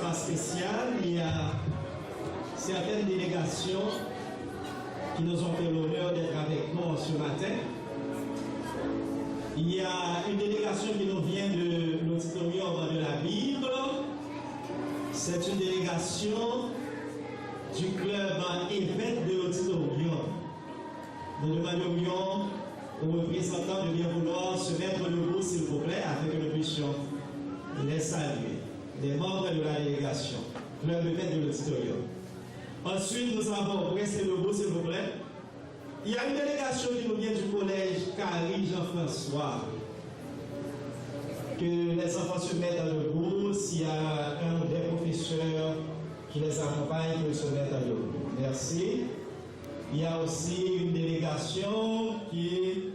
pas spécial. Il y a certaines délégations qui nous ont fait l'honneur d'être avec nous ce matin. Il y a une délégation qui nous vient de l'auditorium de la Bible. C'est une délégation du club évêque de l'auditorium. Nous demanderions aux représentants de bien vouloir se mettre debout, s'il vous plaît, afin que nous puissions les saluer. Les membres de la délégation, club évêque de l'auditorium. Ensuite, nous avons, restez debout, s'il vous plaît. Il y a une délégation qui nous vient du collège Carrie Jean-François. Que les enfants se mettent debout. S'il y a un des professeurs qui les accompagne, qu'ils se mettent debout. Merci. Il y a aussi une délégation qui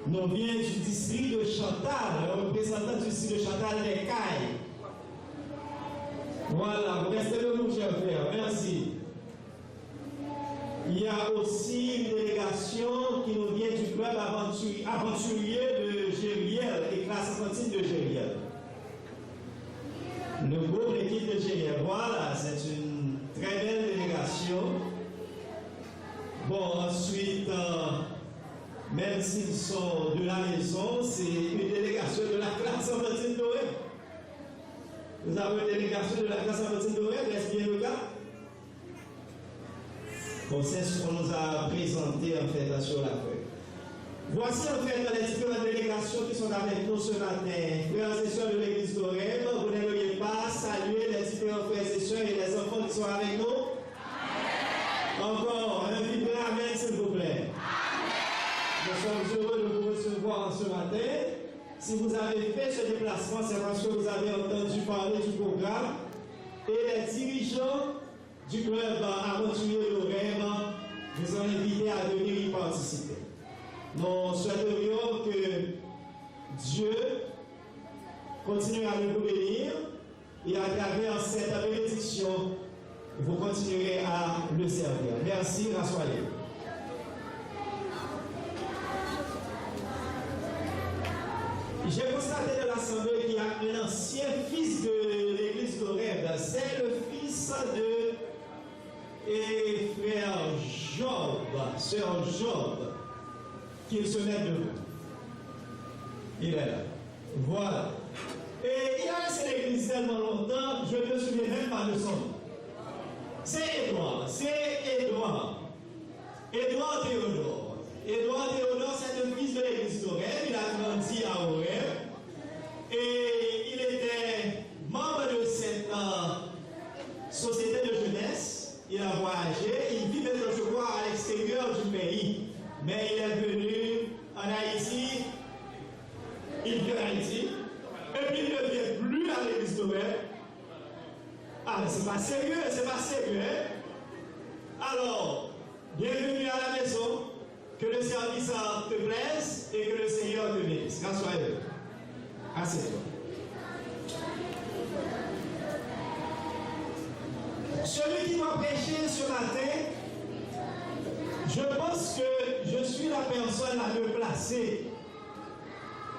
nous vient du district de Chantal, un représentant du district de Chantal des Cailles. Voilà, vous restez debout, chers frères. Merci. Il y a aussi une délégation qui nous vient du club aventurier de Gériel et classe enfantine de Gériel. Le groupe, l'équipe de Gériel. Voilà, c'est une très belle délégation. Bon, ensuite, même s'ils sont de la maison, c'est une délégation de la classe enfantine dorée. Nous avons une délégation de la classe enfantine dorée, est-ce bien le cas? Bon, c'est ce qu'on nous a présenté en fait sur la feuille. Voici en fait les différentes délégations qui sont avec nous ce matin. Frères et sœurs de l'église d'Orem, vous n'aimeriez pas saluer les différents frères et sœurs et les enfants qui sont avec nous? Amen. Encore, un vibrant amen s'il vous plaît. Amen. Nous sommes heureux de vous recevoir ce matin. Si vous avez fait ce déplacement, c'est parce que vous avez entendu parler du programme et les dirigeants du club aventurier d'Orem vous ont invité à venir y participer. Nous souhaiterions que Dieu continue à nous bénir et à travers cette bénédiction, vous continuerez à le servir. Merci, rassoyez. J'ai constaté de l'Assemblée qu'il y a un ancien fils de l'église d'Orem. C'est le fils de frère Job, sœur Job, qu'il se met debout. Il est là. Voilà. Et il a resté l'église tellement longtemps, je ne me souviens même pas de son nom. C'est Édouard. Édouard Théodore. Édouard Théodore, c'est le fils de l'église d'Orem. Il a grandi à Orem. Et il était membre de cette société de jeunesse. Il a voyagé. Il vit maintenant, je crois, à l'extérieur du pays. Mais il est venu en Haïti. Il vient d'Haïti. Et puis il ne vient plus à l'église d'Orem. Ah, mais c'est pas sérieux, c'est pas sérieux. Alors, bienvenue à la maison. Que le service te plaise et que le Seigneur te bénisse. Rassoyez-vous. Assieds-toi. Celui qui m'a prêché ce matin, je pense que je suis la personne la mieux placée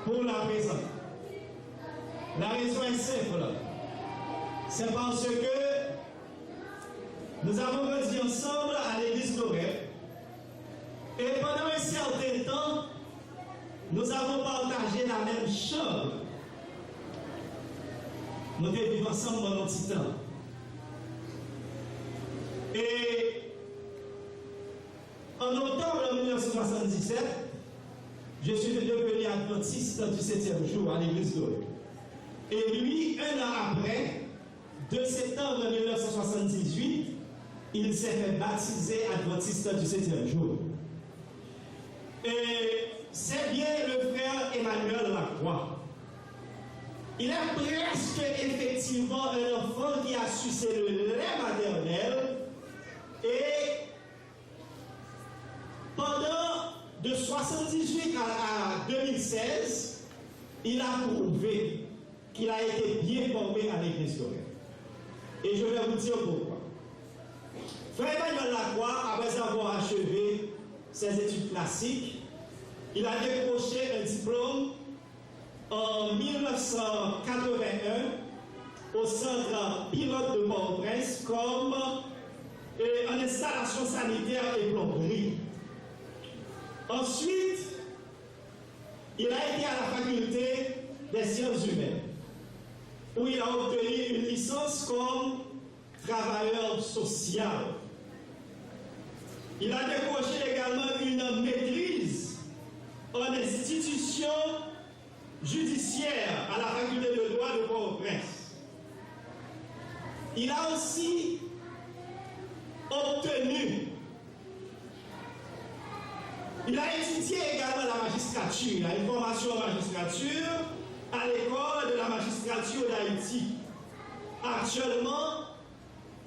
pour la présenter. La raison est simple. C'est parce que nous avons grandi ensemble à l'église d'Orem. Et pendant un certain temps, nous avons partagé la même chambre. Nous vivions ensemble pendant un petit temps. Et en octobre 1977, je suis devenu adventiste du 7e jour à l'église d'Orem. Et lui, un an après, 2 septembre 1978, il s'est fait baptiser adventiste du 7e jour. Et c'est bien le frère Emmanuel Lacroix. Il est presque effectivement un enfant qui a sucé le lait maternel. Et pendant de 1978 à 2016, il a prouvé qu'il a été bien formé à l'église d'Orem. Et je vais vous dire pourquoi. Frère Emmanuel Lacroix, après avoir achevé ses études classiques, il a décroché un diplôme en 1981 au centre pilote de Port-au-Prince comme en installation sanitaire et plomberie. Ensuite, il a été à la faculté des sciences humaines, où il a obtenu une licence comme travailleur social. Il a décroché également une maîtrise en institution judiciaire à la faculté de droit de Port-au-Prince. Il a aussi obtenu, il a étudié également la magistrature, il a une formation en magistrature à l'école de la magistrature d'Haïti. Actuellement,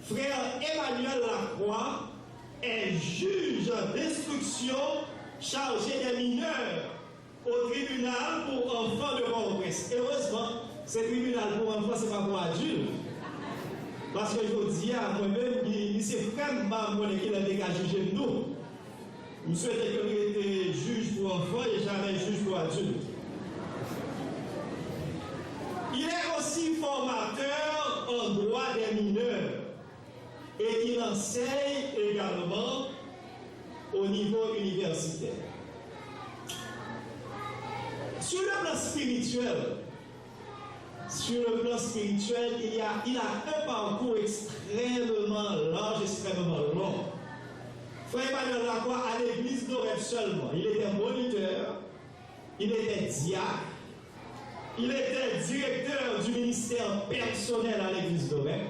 frère Emmanuel Lacroix est juge d'instruction chargé des mineurs au tribunal pour enfants de Port-au-Prince. Heureusement, ce tribunal pour enfants, ce n'est pas pour adultes. Parce que je vous dis à moi-même, il s'est vraiment qui a dégagé nous. Vous souhaitez qu'il était juge pour enfants et jamais juge pour adultes. Il est aussi formateur en droit des mineurs et il enseigne également au niveau universitaire. Sur le plan spirituel, il a un parcours extrêmement large, extrêmement long. Frère Emmanuel Lacroix à l'église d'Oreb seulement. Il était moniteur, il était diacre, il était directeur du ministère personnel à l'église d'Oreb,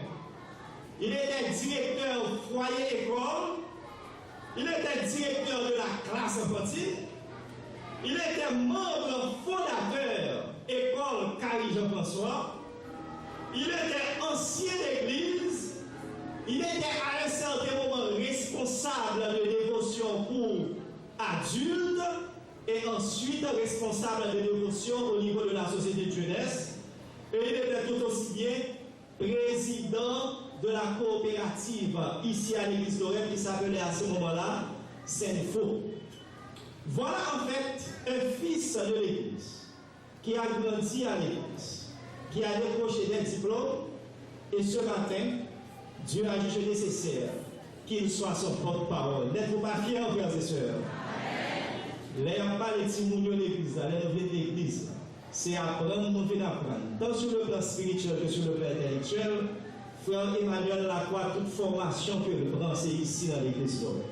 il était directeur foyer-école, il était directeur de la classe infantile, il était membre fondateur école Carrie Jean-François, il était ancien d'église, il était à un certain moment responsable de dévotion pour adultes et ensuite responsable de dévotion au niveau de la société de jeunesse. Et il était tout aussi bien président de la coopérative ici à l'église d'Oreb qui s'appelait à ce moment-là Saint-Faux. Voilà en fait un fils de l'église qui a grandi à l'église, qui a décroché des diplômes et ce matin, Dieu a jugé nécessaire qu'il soit son porte-parole. N'êtes-vous pas fiers, frères et sœurs? Les pas les petits mounions de l'église, les nouvelles de l'église, c'est apprendre, nous venons apprendre. Tant sur le plan spirituel que sur le plan intellectuel, frère Emmanuel Lacroix, toute formation que le prend, c'est ici dans l'église d'Oreb.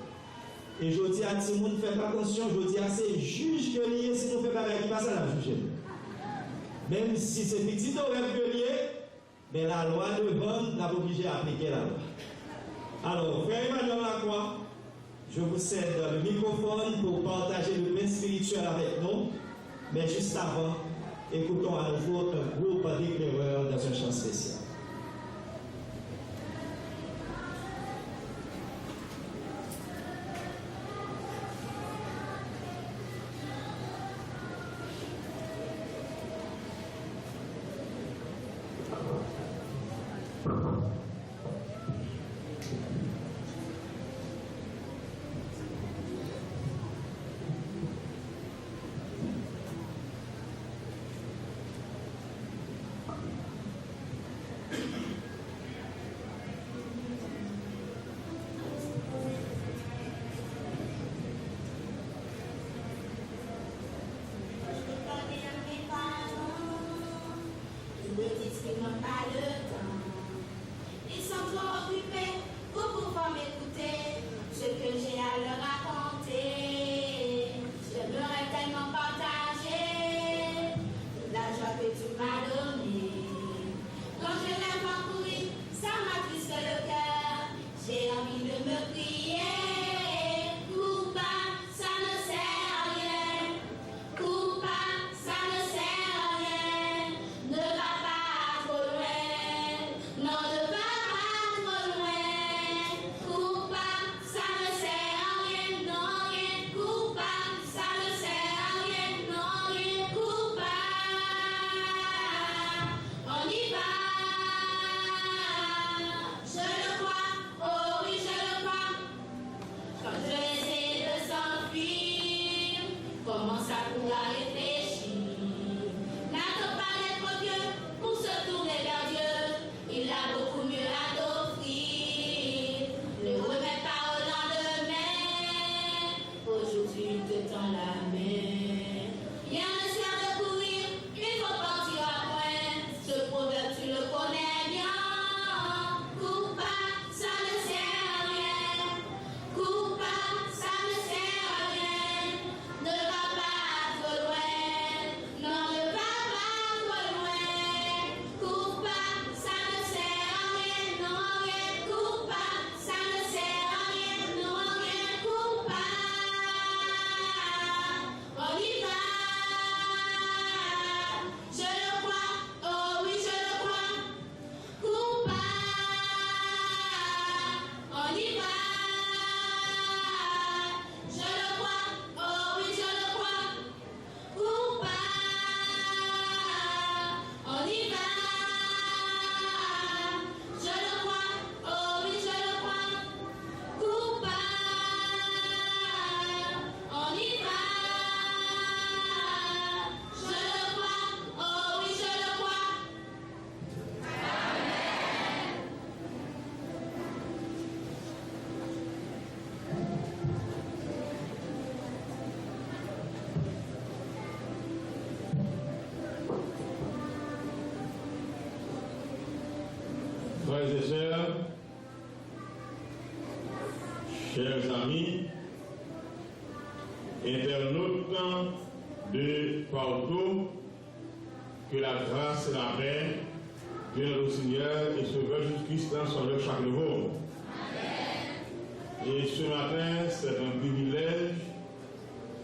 Et je dis à tout le monde, ne fait pas conscience, je dis à ces juges que liés, si nous ne faisons pas qui passe à la juger. Même si c'est petit d'Oreb que lié, mais la loi de Bonne n'a pas obligé à appliquer la loi. Alors, frère Emmanuel Lacroix, je vous cède le microphone pour partager le pain spirituel avec nous. Mais juste avant, écoutons à nouveau un groupe d'éclaireurs dans un chant spécial. chers amis, internautes de partout, que la grâce et la paix de notre Seigneur et Sauveur Jésus-Christ sont leur chaque nouveau. Et ce matin, c'est un privilège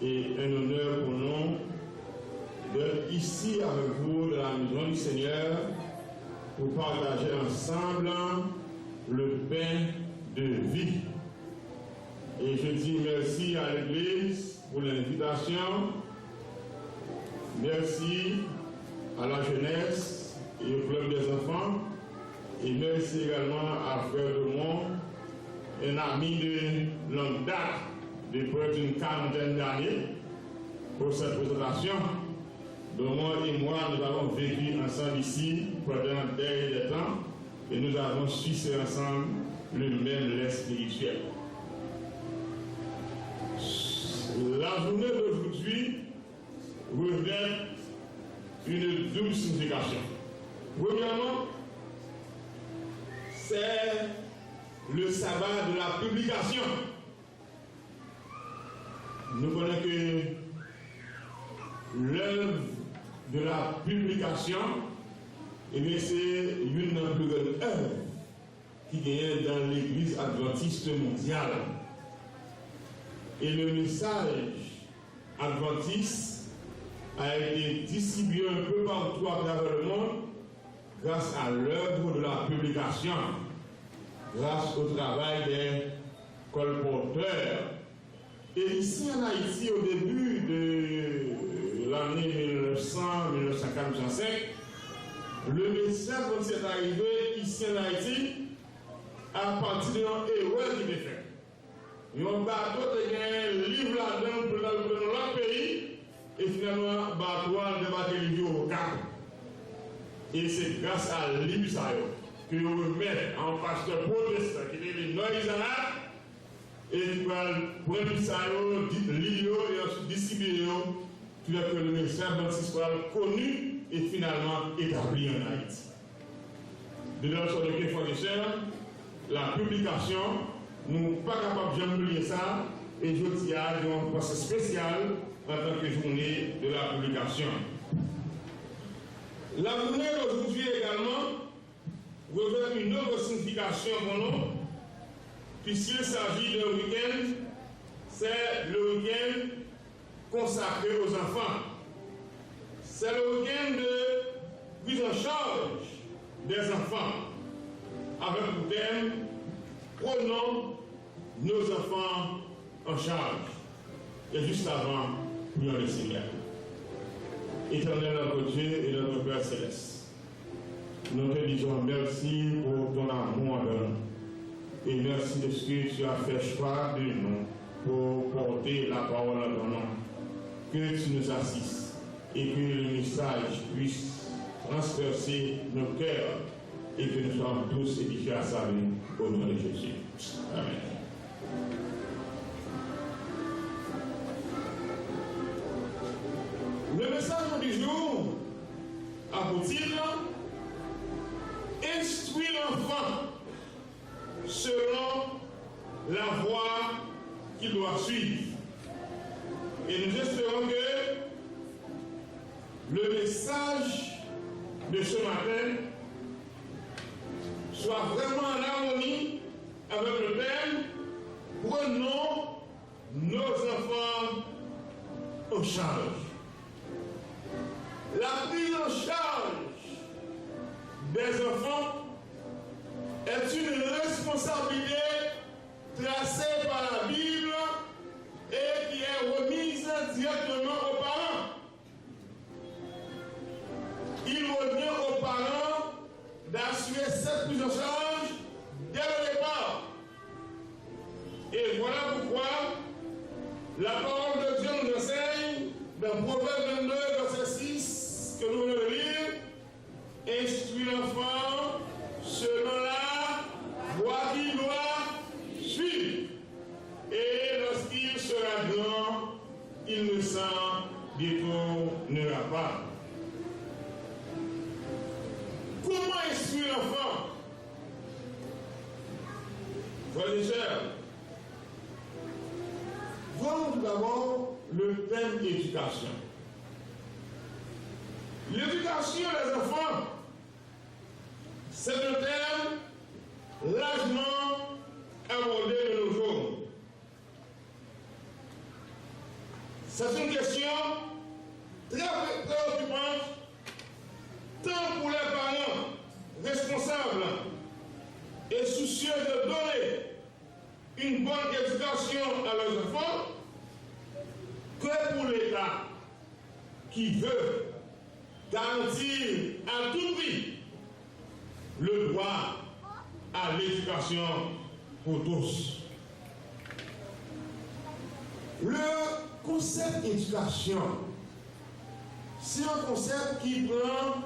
et un honneur pour nous d'être ici avec vous dans la maison du Seigneur pour partager ensemble le pain de vie. Et je dis merci à l'Église pour l'invitation. Merci à la jeunesse et au club des enfants. Et merci également à Frère Demont, un ami de longue date, de près d'une quarantaine d'années, pour cette présentation. Demont et moi, nous avons vécu ensemble ici pendant des temps et nous avons suivi ensemble le même lait spirituel. La journée d'aujourd'hui revêt une double signification. Premièrement, c'est le sabbat de la publication. Nous connaissons que l'œuvre de la publication, c'est une des plus grandes œuvres qui est dans l'Église adventiste mondiale. Et le message adventiste a été distribué un peu partout à travers le monde grâce à l'œuvre de la publication, grâce au travail des colporteurs. Et ici en Haïti, au début de l'année 1900-1945, le message qui s'est arrivé ici en Haïti à partir d'un héros qui était fait. Ils ont bateau de livre là-dedans pour leur pays et finalement bateau de battre au cap. Et c'est grâce à l'Ibsaïo que vous remettez en pasteur protestant qui est le Noïsanat et qui va prendre l'Ibsaïo, l'Ilio et ensuite distribuer tout à que le message soit connu et finalement établi en Haïti. De notre sorte de frères la publication, nous ne sommes pas capables d'oublier ça et je dis à un procès spécial en tant que journée de la publication. La journée d'aujourd'hui également revêt une autre signification pour nous, puisqu'il s'agit d'un week-end, c'est le week-end consacré aux enfants. C'est le week-end de prise en charge des enfants, avec pour thème prenons nos enfants en charge. Et juste avant, prions le Seigneur. Éternel notre Dieu et notre Père Céleste, nous te disons merci pour ton amour envers nous. Et merci de ce que tu as fait choix de nous pour porter la parole à ton nom. Que tu nous assistes et que le message puisse transpercer nos cœurs et que nous soyons tous édifiés à sa vie au nom de Jésus. Amen. Le message du jour a pour titre Instruire l'enfant selon la voie qu'il doit suivre. Et nous espérons que le message de ce matin soit vraiment en harmonie avec le thème prenons nos enfants en charge. La prise en charge des enfants est une responsabilité tracée par la Bible et qui est remise directement aux parents. Il revient aux parents d'assurer cette prise en charge dès le départ. Et voilà pourquoi la parole de Dieu nous enseigne dans Proverbe 22, verset 6, que nous venons de lire, instruis l'enfant selon la voie qu'il doit suivre. Et lorsqu'il sera grand, il ne s'en détournera pas. Comment instruire l'enfant? Frères et sœurs, Prenons tout d'abord le thème éducation. L'éducation des enfants, c'est un thème largement abordé de nos jours. C'est une question très préoccupante, tant pour les parents responsables et soucieux de donner une bonne éducation à leurs enfants, que pour l'État qui veut garantir à tout prix le droit à l'éducation pour tous. Le concept éducation, c'est un concept qui prend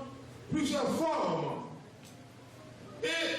plusieurs formes. Et